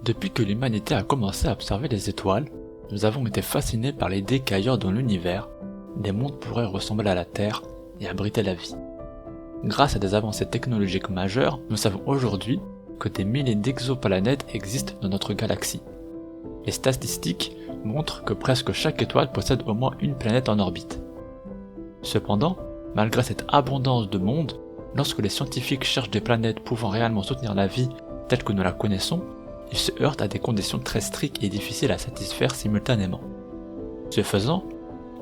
Depuis que l'humanité a commencé à observer les étoiles, nous avons été fascinés par l'idée qu'ailleurs dans l'univers, des mondes pourraient ressembler à la Terre et abriter la vie. Grâce à des avancées technologiques majeures, nous savons aujourd'hui que des milliers d'exoplanètes existent dans notre galaxie. Les statistiques montrent que presque chaque étoile possède au moins une planète en orbite. Cependant, malgré cette abondance de mondes, lorsque les scientifiques cherchent des planètes pouvant réellement soutenir la vie telle que nous la connaissons, ils se heurtent à des conditions très strictes et difficiles à satisfaire simultanément. Ce faisant,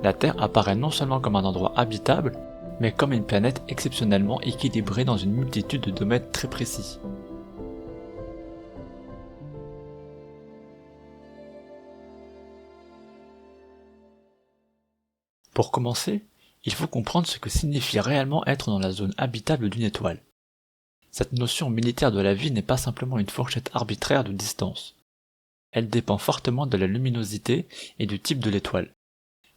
la Terre apparaît non seulement comme un endroit habitable, mais comme une planète exceptionnellement équilibrée dans une multitude de domaines très précis. Pour commencer, il faut comprendre ce que signifie réellement être dans la zone habitable d'une étoile. Cette notion militaire de la vie n'est pas simplement une fourchette arbitraire de distance. Elle dépend fortement de la luminosité et du type de l'étoile.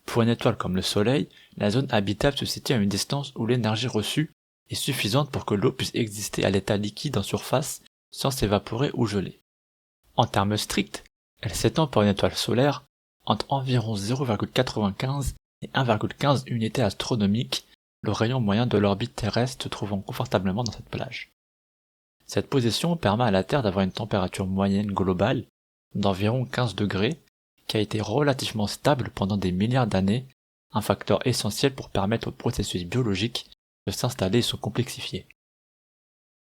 Pour une étoile comme le Soleil, la zone habitable se situe à une distance où l'énergie reçue est suffisante pour que l'eau puisse exister à l'état liquide en surface sans s'évaporer ou geler. En termes stricts, elle s'étend pour une étoile solaire entre environ 0,95 et 1,15 unités astronomiques, le rayon moyen de l'orbite terrestre se trouvant confortablement dans cette plage. Cette position permet à la Terre d'avoir une température moyenne globale d'environ 15 degrés, qui a été relativement stable pendant des milliards d'années, un facteur essentiel pour permettre aux processus biologiques de s'installer et se complexifier.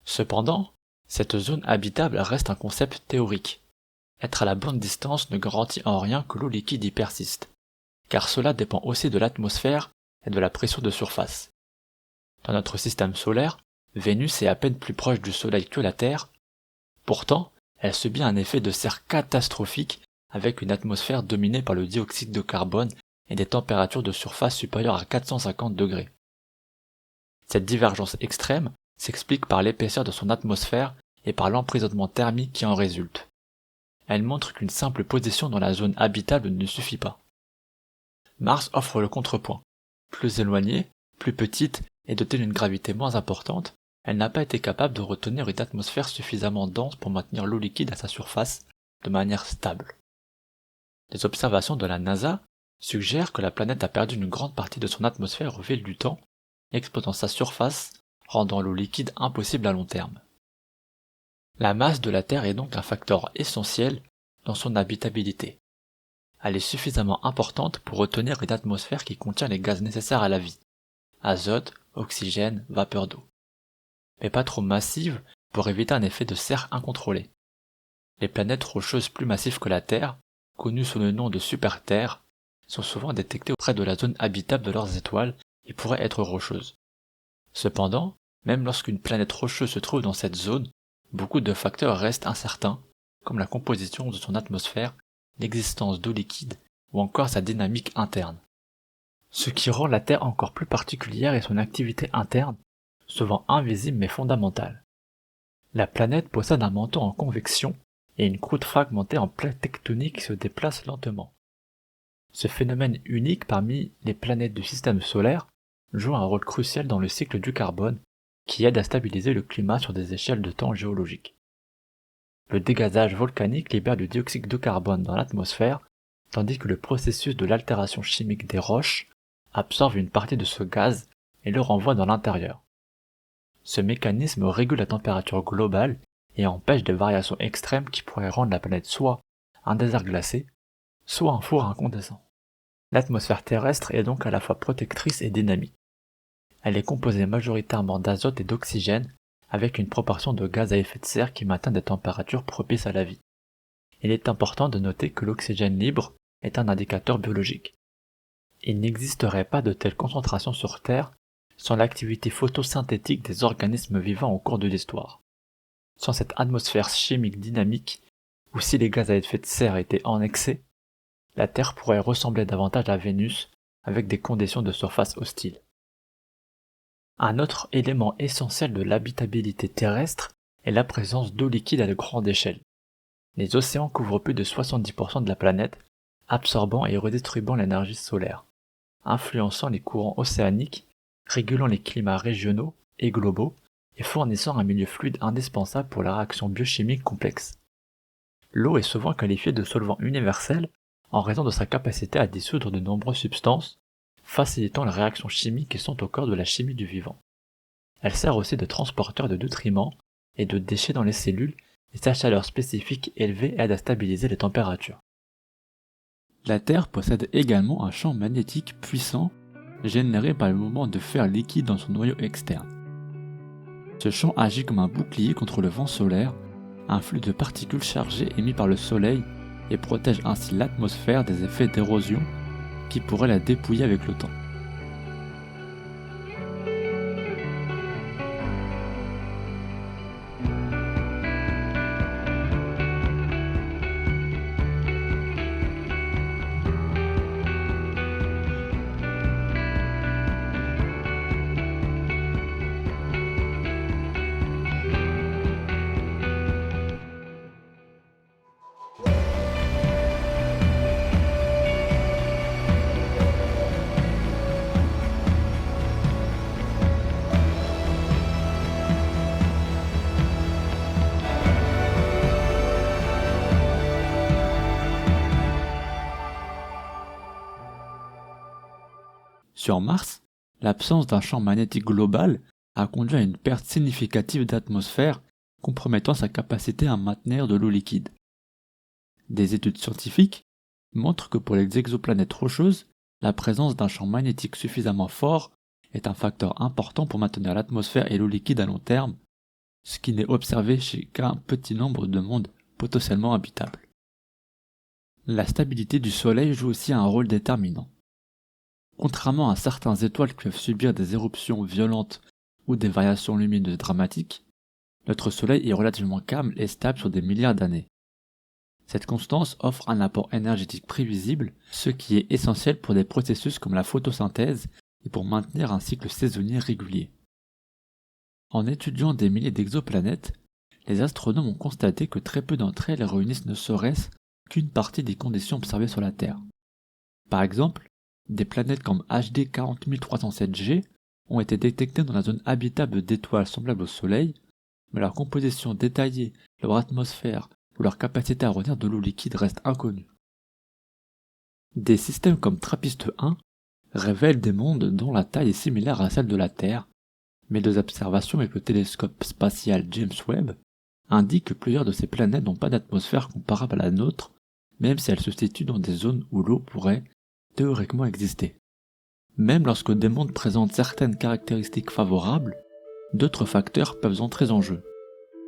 Cependant, cette zone habitable reste un concept théorique. Être à la bonne distance ne garantit en rien que l'eau liquide y persiste, car cela dépend aussi de l'atmosphère et de la pression de surface. Dans notre système solaire, Vénus est à peine plus proche du Soleil que la Terre. Pourtant, elle subit un effet de serre catastrophique avec une atmosphère dominée par le dioxyde de carbone et des températures de surface supérieures à 450 degrés. Cette divergence extrême s'explique par l'épaisseur de son atmosphère et par l'emprisonnement thermique qui en résulte. Elle montre qu'une simple position dans la zone habitable ne suffit pas. Mars offre le contrepoint. Plus éloignée, plus petite et dotée d'une gravité moins importante, elle n'a pas été capable de retenir une atmosphère suffisamment dense pour maintenir l'eau liquide à sa surface de manière stable. Les observations de la NASA suggèrent que la planète a perdu une grande partie de son atmosphère au fil du temps, exposant sa surface, rendant l'eau liquide impossible à long terme. La masse de la Terre est donc un facteur essentiel dans son habitabilité. Elle est suffisamment importante pour retenir une atmosphère qui contient les gaz nécessaires à la vie, azote, oxygène, vapeur d'eau. Mais pas trop massive pour éviter un effet de serre incontrôlé. Les planètes rocheuses plus massives que la Terre, connues sous le nom de super-Terres, sont souvent détectées auprès de la zone habitable de leurs étoiles et pourraient être rocheuses. Cependant, même lorsqu'une planète rocheuse se trouve dans cette zone, beaucoup de facteurs restent incertains, comme la composition de son atmosphère, l'existence d'eau liquide ou encore sa dynamique interne. Ce qui rend la Terre encore plus particulière est son activité interne, souvent invisible mais fondamentale. La planète possède un manteau en convection et une croûte fragmentée en plaques tectoniques qui se déplacent lentement. Ce phénomène unique parmi les planètes du système solaire joue un rôle crucial dans le cycle du carbone qui aide à stabiliser le climat sur des échelles de temps géologiques. Le dégazage volcanique libère du dioxyde de carbone dans l'atmosphère, tandis que le processus de l'altération chimique des roches absorbe une partie de ce gaz et le renvoie dans l'intérieur. Ce mécanisme régule la température globale et empêche des variations extrêmes qui pourraient rendre la planète soit un désert glacé, soit un four incandescent. L'atmosphère terrestre est donc à la fois protectrice et dynamique. Elle est composée majoritairement d'azote et d'oxygène, avec une proportion de gaz à effet de serre qui maintient des températures propices à la vie. Il est important de noter que l'oxygène libre est un indicateur biologique. Il n'existerait pas de telle concentration sur Terre sans l'activité photosynthétique des organismes vivants au cours de l'histoire. Sans cette atmosphère chimique dynamique, ou si les gaz à effet de serre étaient en excès, la Terre pourrait ressembler davantage à Vénus avec des conditions de surface hostiles. Un autre élément essentiel de l'habitabilité terrestre est la présence d'eau liquide à de grande échelle. Les océans couvrent plus de 70% de la planète, absorbant et redistribuant l'énergie solaire, influençant les courants océaniques, régulant les climats régionaux et globaux et fournissant un milieu fluide indispensable pour la réaction biochimique complexe. L'eau est souvent qualifiée de solvant universel en raison de sa capacité à dissoudre de nombreuses substances, facilitant les réactions chimiques qui sont au cœur de la chimie du vivant. Elle sert aussi de transporteur de nutriments et de déchets dans les cellules et sa chaleur spécifique élevée aide à stabiliser les températures. La Terre possède également un champ magnétique puissant généré par le mouvement de fer liquide dans son noyau externe. Ce champ agit comme un bouclier contre le vent solaire, un flux de particules chargées émis par le Soleil et protège ainsi l'atmosphère des effets d'érosion qui pourraient la dépouiller avec le temps. Sur Mars, l'absence d'un champ magnétique global a conduit à une perte significative d'atmosphère, compromettant sa capacité à maintenir de l'eau liquide. Des études scientifiques montrent que pour les exoplanètes rocheuses, la présence d'un champ magnétique suffisamment fort est un facteur important pour maintenir l'atmosphère et l'eau liquide à long terme, ce qui n'est observé chez qu'un petit nombre de mondes potentiellement habitables. La stabilité du Soleil joue aussi un rôle déterminant. Contrairement à certaines étoiles qui peuvent subir des éruptions violentes ou des variations lumineuses dramatiques, notre Soleil est relativement calme et stable sur des milliards d'années. Cette constance offre un apport énergétique prévisible, ce qui est essentiel pour des processus comme la photosynthèse et pour maintenir un cycle saisonnier régulier. En étudiant des milliers d'exoplanètes, les astronomes ont constaté que très peu d'entre elles réunissent ne serait-ce qu'une partie des conditions observées sur la Terre. Par exemple, des planètes comme HD 40307G ont été détectées dans la zone habitable d'étoiles semblables au Soleil, mais leur composition détaillée, leur atmosphère ou leur capacité à retenir de l'eau liquide restent inconnues. Des systèmes comme TRAPPIST-1 révèlent des mondes dont la taille est similaire à celle de la Terre, mais des observations avec le télescope spatial James Webb indiquent que plusieurs de ces planètes n'ont pas d'atmosphère comparable à la nôtre, même si elles se situent dans des zones où l'eau pourrait théoriquement exister. Même lorsque des mondes présentent certaines caractéristiques favorables, d'autres facteurs peuvent entrer en jeu.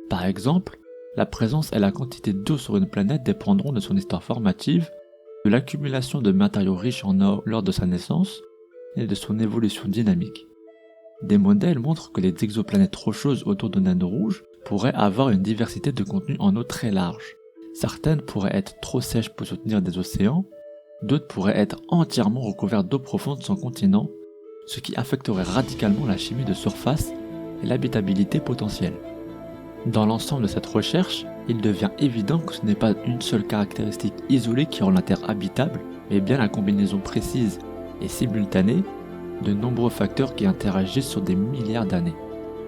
Par exemple, la présence et la quantité d'eau sur une planète dépendront de son histoire formative, de l'accumulation de matériaux riches en eau lors de sa naissance et de son évolution dynamique. Des modèles montrent que les exoplanètes rocheuses autour de naines rouges pourraient avoir une diversité de contenus en eau très large. Certaines pourraient être trop sèches pour soutenir des océans, d'autres pourraient être entièrement recouvertes d'eau profonde sans continent, ce qui affecterait radicalement la chimie de surface et l'habitabilité potentielle. Dans l'ensemble de cette recherche, il devient évident que ce n'est pas une seule caractéristique isolée qui rend la Terre habitable, mais bien la combinaison précise et simultanée de nombreux facteurs qui interagissent sur des milliards d'années.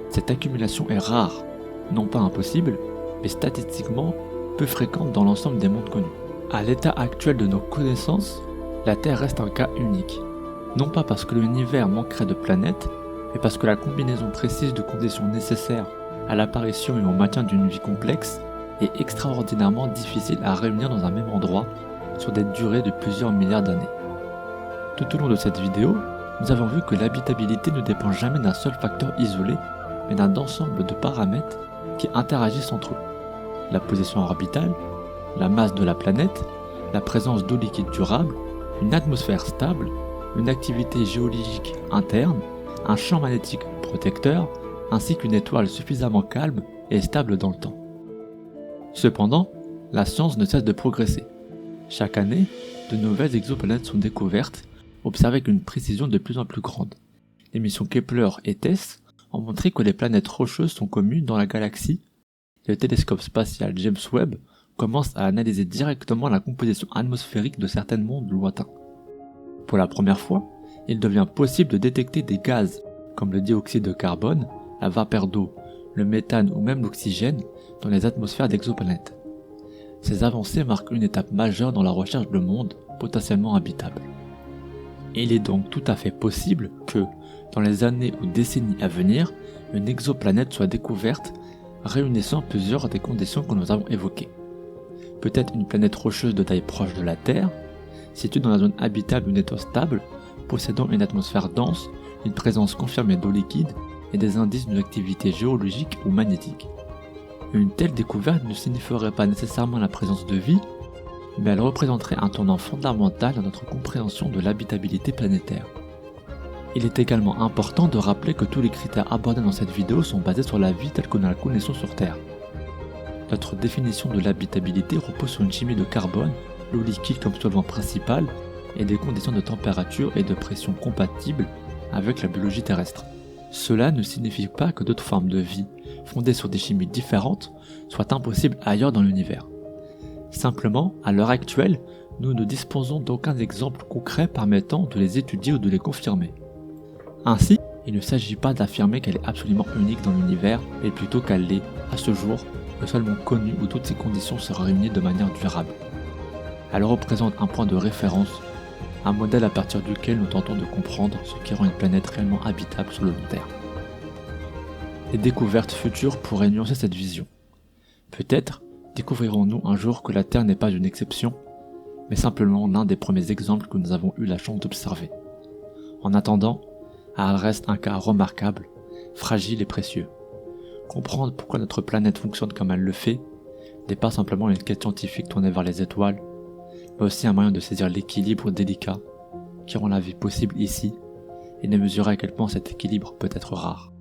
Cette accumulation est rare, non pas impossible, mais statistiquement peu fréquente dans l'ensemble des mondes connus. À l'état actuel de nos connaissances, la Terre reste un cas unique. Non pas parce que l'univers manquerait de planètes, mais parce que la combinaison précise de conditions nécessaires à l'apparition et au maintien d'une vie complexe est extraordinairement difficile à réunir dans un même endroit sur des durées de plusieurs milliards d'années. Tout au long de cette vidéo, nous avons vu que l'habitabilité ne dépend jamais d'un seul facteur isolé, mais d'un ensemble de paramètres qui interagissent entre eux. La position orbitale, la masse de la planète, la présence d'eau liquide durable, une atmosphère stable, une activité géologique interne, un champ magnétique protecteur, ainsi qu'une étoile suffisamment calme et stable dans le temps. Cependant, la science ne cesse de progresser. Chaque année, de nouvelles exoplanètes sont découvertes, observées avec une précision de plus en plus grande. Les missions Kepler et TESS ont montré que les planètes rocheuses sont communes dans la galaxie. Le télescope spatial James Webb commence à analyser directement la composition atmosphérique de certains mondes lointains. Pour la première fois, il devient possible de détecter des gaz comme le dioxyde de carbone, la vapeur d'eau, le méthane ou même l'oxygène dans les atmosphères d'exoplanètes. Ces avancées marquent une étape majeure dans la recherche de mondes potentiellement habitables. Il est donc tout à fait possible que, dans les années ou décennies à venir, une exoplanète soit découverte réunissant plusieurs des conditions que nous avons évoquées. Peut-être une planète rocheuse de taille proche de la Terre, située dans la zone habitable d'une étoile stable, possédant une atmosphère dense, une présence confirmée d'eau liquide et des indices d'une activité géologique ou magnétique. Une telle découverte ne signifierait pas nécessairement la présence de vie, mais elle représenterait un tournant fondamental dans notre compréhension de l'habitabilité planétaire. Il est également important de rappeler que tous les critères abordés dans cette vidéo sont basés sur la vie telle que nous la connaissons sur Terre. Notre définition de l'habitabilité repose sur une chimie de carbone, l'eau liquide comme solvant principal, et des conditions de température et de pression compatibles avec la biologie terrestre. Cela ne signifie pas que d'autres formes de vie, fondées sur des chimies différentes, soient impossibles ailleurs dans l'univers. Simplement, à l'heure actuelle, nous ne disposons d'aucun exemple concret permettant de les étudier ou de les confirmer. Ainsi, il ne s'agit pas d'affirmer qu'elle est absolument unique dans l'univers, mais plutôt qu'elle est, à ce jour, le seul monde connu où toutes ces conditions seraient réunies de manière durable. Elle représente un point de référence, un modèle à partir duquel nous tentons de comprendre ce qui rend une planète réellement habitable sur le long terme. Les découvertes futures pourraient nuancer cette vision. Peut-être découvrirons-nous un jour que la Terre n'est pas une exception, mais simplement l'un des premiers exemples que nous avons eu la chance d'observer. En attendant, elle reste un cas remarquable, fragile et précieux. Comprendre pourquoi notre planète fonctionne comme elle le fait n'est pas simplement une quête scientifique tournée vers les étoiles, mais aussi un moyen de saisir l'équilibre délicat qui rend la vie possible ici et de mesurer à quel point cet équilibre peut être rare.